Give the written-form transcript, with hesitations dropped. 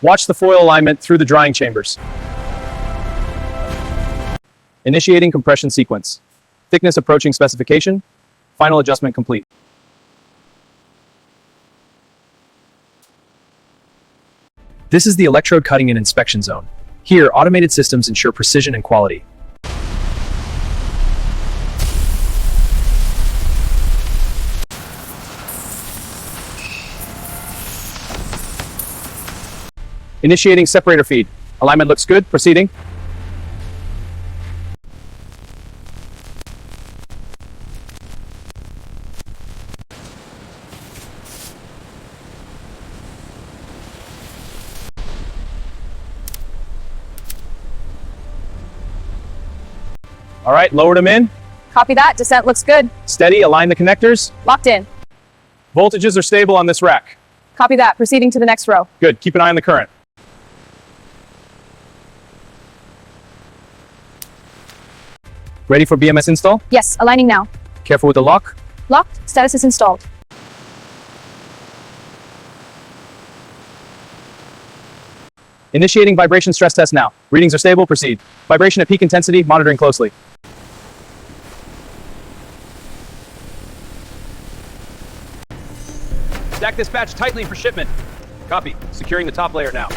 Watch the foil alignment through the drying chambers. Initiating compression sequence. Thickness approaching specification. Final adjustment complete. This is the electrode cutting and inspection zone. Here, automated systems ensure precision and quality. Initiating separator feed. Alignment looks good. Proceeding. All right, lowered them in. Copy that. Descent looks good. Steady, align the connectors. Locked in. Voltages are stable on this rack. Copy that. Proceeding to the next row. Good, keep an eye on the current. Ready for BMS install? Yes, aligning now. Careful with the lock. Locked. Status is installed. Initiating vibration stress test now. Readings are stable, proceed. Vibration at peak intensity, monitoring closely. Stack this batch tightly for shipment. Copy. Securing the top layer now.